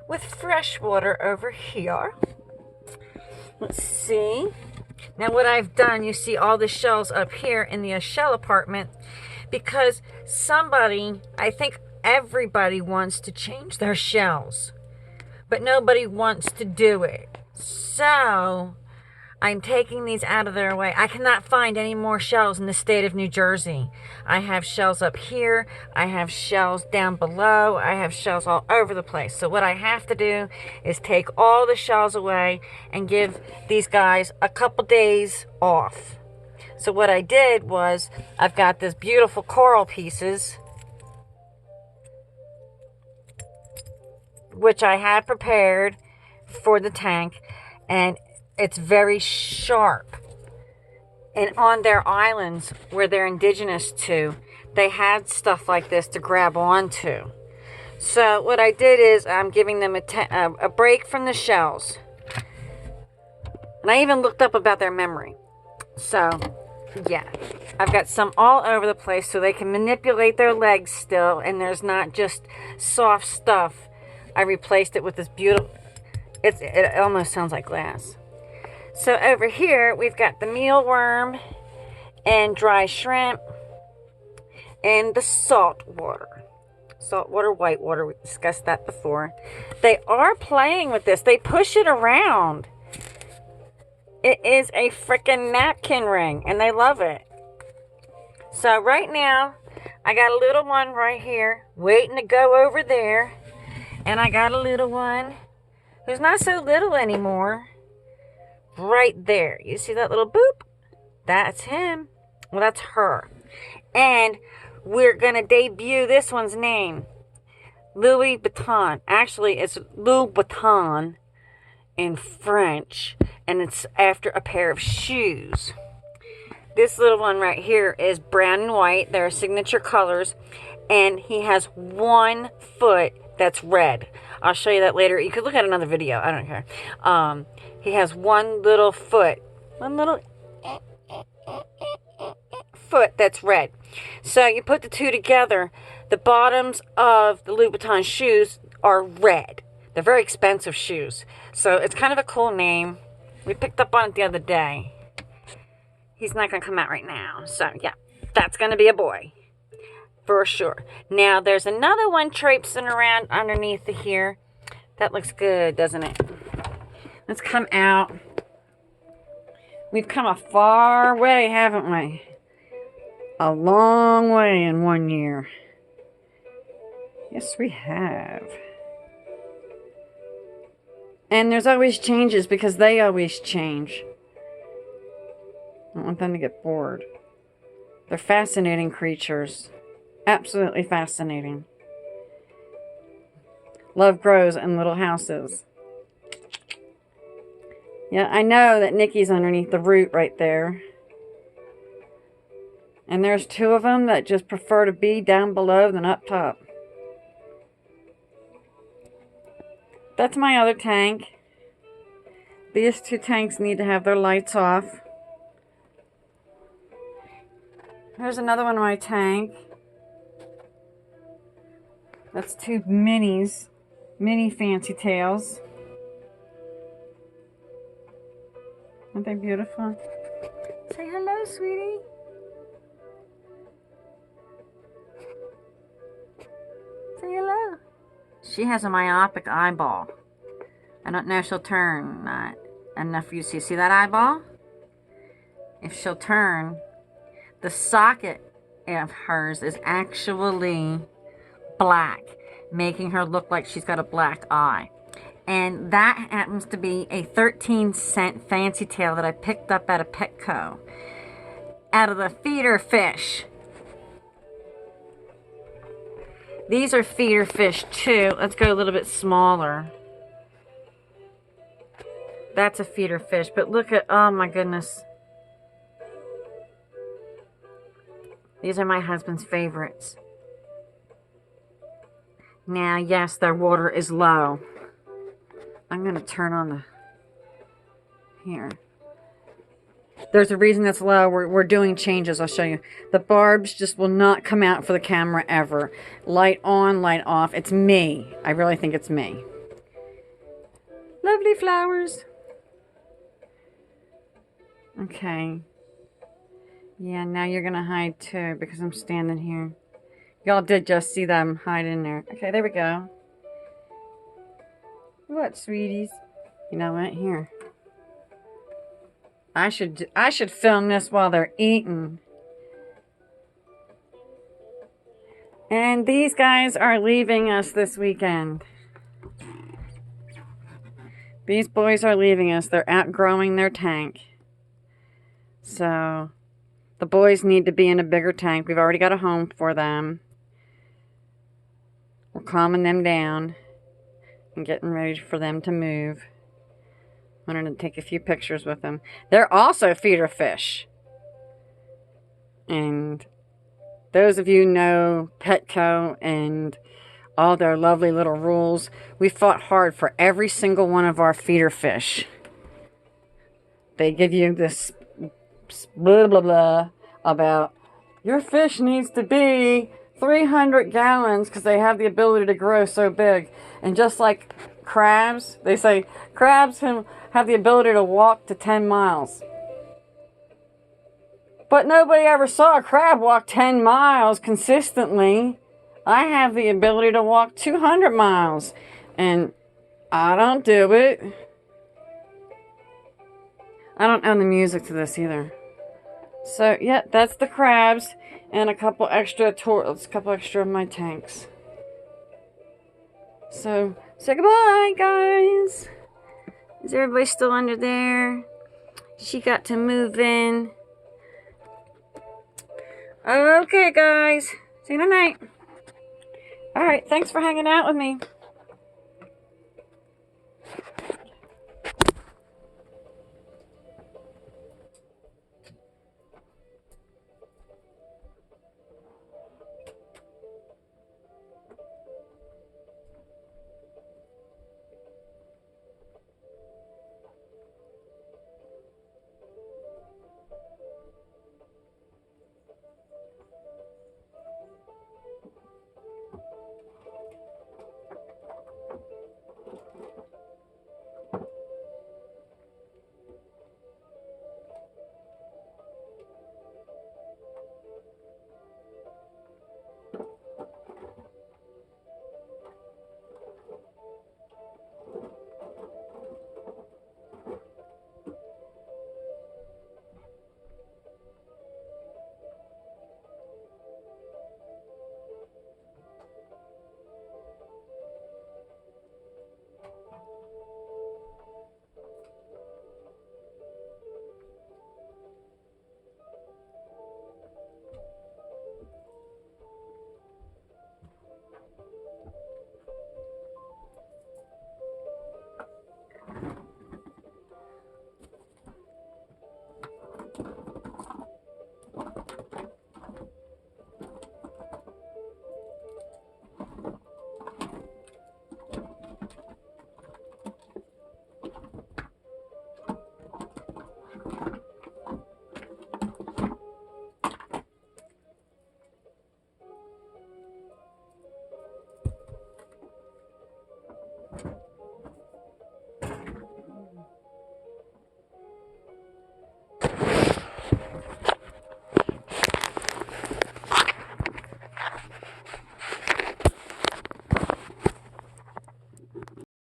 with fresh water over here. Let's see. Now what I've done, you see all the shells up here in the shell apartment because somebody, I think everybody wants to change their shells, but nobody wants to do it. So I'm taking these out of their way. I cannot find any more shells in the state of New Jersey. I have shells up here. I have shells down below. I have shells all over the place. So what I have to do is take all the shells away and give these guys a couple days off. So what I did was I've got this beautiful coral pieces, which I had prepared for the tank, and it's very sharp. And on their islands where they're indigenous to, they had stuff like this to grab onto. So what I did is I'm giving them a break from the shells. And I even looked up about their memory. So yeah, I've got some all over the place so they can manipulate their legs still, and there's not just soft stuff. I replaced it with this beautiful, it almost sounds like glass. So over here, we've got the mealworm and dry shrimp and the salt water. Saltwater, whitewater, we discussed that before. They are playing with this. They push it around. It is a freaking napkin ring, and they love it. So right now, I got a little one right here waiting to go over there. And I got a little one who's not so little anymore. Right there. You see that little boop? That's him. Well, that's her. And we're going to debut this one's name. Louis Vuitton. Actually, it's Louis Vuitton in French. And it's after a pair of shoes. This little one right here is brown and white. They're signature colors. And he has one foot that's red. I'll show you that later. You could look at another video. I don't care. He has one little foot. One little foot that's red. So you put the two together. The bottoms of the Louis Vuitton shoes are red. They're very expensive shoes. So it's kind of a cool name. We picked up on it the other day. He's not going to come out right now. So yeah, that's going to be a boy. For sure. Now, there's another one traipsing around underneath here. That looks good, doesn't it? Let's come out. We've come a far way, haven't we? A long way in 1 year. Yes, we have. And there's always changes because they always change. I don't want them to get bored. They're fascinating creatures. Absolutely fascinating. Love grows in little houses. Yeah, I know that Nikki's underneath the root right there. And there's two of them that just prefer to be down below than up top. That's my other tank. These two tanks need to have their lights off. Here's another one in my tank. That's two minis. Mini fancy tails. Aren't they beautiful? Say hello, sweetie. Say hello. She has a myopic eyeball. I don't know if she'll turn. Not enough for you to see. See that eyeball? If she'll turn, the socket of hers is actually black, making her look like she's got a black eye. And that happens to be a 13-cent fancy tail that I picked up at a Petco out of the feeder fish. These are feeder fish too. Let's go a little bit smaller. That's a feeder fish, but look at, oh my goodness. These are my husband's favorites. Now, yes, their water is low. I'm going to turn on the... Here. There's a reason that's low. We're doing changes. I'll show you. The barbs just will not come out for the camera ever. Light on, light off. It's me. I really think it's me. Lovely flowers. Okay. Yeah, now you're gonna hide too because I'm standing here. Y'all did just see them hide in there. Okay, there we go. What, sweeties? You know what? Here. I should film this while they're eating. And these guys are leaving us this weekend. These boys are leaving us. They're outgrowing their tank. So, the boys need to be in a bigger tank. We've already got a home for them. We're calming them down and getting ready for them to move. Wanted to take a few pictures with them. They're also feeder fish. And those of you know Petco and all their lovely little rules, we fought hard for every single one of our feeder fish. They give you this blah blah blah about your fish needs to be 300 gallons because they have the ability to grow so big. And just like crabs, they say crabs have the ability to walk to 10 miles. But nobody ever saw a crab walk 10 miles consistently. I have the ability to walk 200 miles. And I don't do it. I don't own the music to this either. So, yeah, that's the crabs. And a couple extra of my tanks. So, say goodbye, guys. Is everybody still under there? She got to move in. Okay, guys. See you tonight. Alright, thanks for hanging out with me.